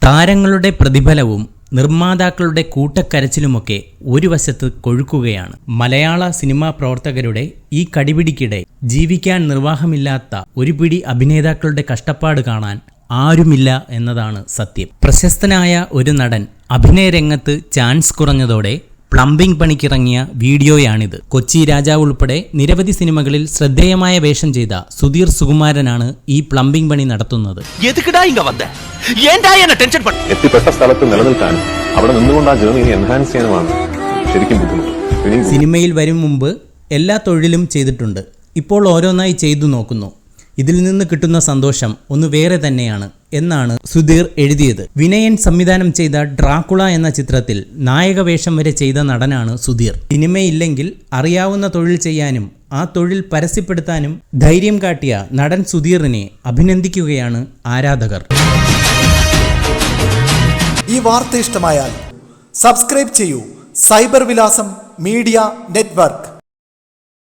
താരങ്ങളുടെ പ്രതിഫലവും നിർമ്മാതാക്കളുടെ കൂട്ടക്കരച്ചിലുമൊക്കെ ഒരു വശത്ത് കൊഴുക്കുകയാണ്. മലയാള സിനിമാ പ്രവർത്തകരുടെ ഈ കടിപിടിക്കിടെ ജീവിക്കാൻ നിർവാഹമില്ലാത്ത ഒരു പിടി അഭിനേതാക്കളുടെ കഷ്ടപ്പാട് കാണാൻ ആരുമില്ല എന്നതാണ് സത്യം. പ്രശസ്തനായ ഒരു നടൻ അഭിനയ രംഗത്ത് ചാൻസ് കുറഞ്ഞതോടെ പ്ലംബിംഗ് പണിക്കിറങ്ങിയ വീഡിയോയാണിത്. കൊച്ചി രാജാവ് ഉൾപ്പെടെ നിരവധി സിനിമകളിൽ ശ്രദ്ധേയമായ വേഷം ചെയ്ത സുധീർ സുകുമാരനാണ് ഈ പ്ലംബിംഗ് പണി നടത്തുന്നത്. എത്തിപ്പെട്ട സ്ഥലത്ത് നിലനിൽക്കാനും അവിടെ നിന്നുകൊണ്ട് ആ ജേർണി എൻഹാൻസ് ചെയ്യാനുമാണ് ശരിക്കും ബുദ്ധിമുട്ട്. സിനിമയിൽ വരും മുമ്പ് എല്ലാ തൊഴിലും ചെയ്തിട്ടുണ്ട്. ഇപ്പോൾ ഓരോന്നായി ചെയ്തു നോക്കുന്നു. ഇതിൽ നിന്ന് കിട്ടുന്ന സന്തോഷം ഒന്ന് വേറെ തന്നെയാണ് എന്നാണ് സുധീർ എഴുതിയത്. വിനയൻ സംവിധാനം ചെയ്ത ഡ്രാക്കുള എന്ന ചിത്രത്തിൽ നായക വേഷം വരെ ചെയ്ത നടനാണ് സുധീർ. സിനിമയില്ലെങ്കിൽ അറിയാവുന്ന തൊഴിൽ ചെയ്യാനും ആ തൊഴിൽ പരസ്യപ്പെടുത്താനും ധൈര്യം കാട്ടിയ നടൻ സുധീറിനെ അഭിനന്ദിക്കുകയാണ് ആരാധകർ. ഈ വാർത്ത ഇഷ്ടമായാൽ സബ്സ്ക്രൈബ് ചെയ്യൂ. സൈബർ വിലാസം മീഡിയ നെറ്റ്വർക്ക്.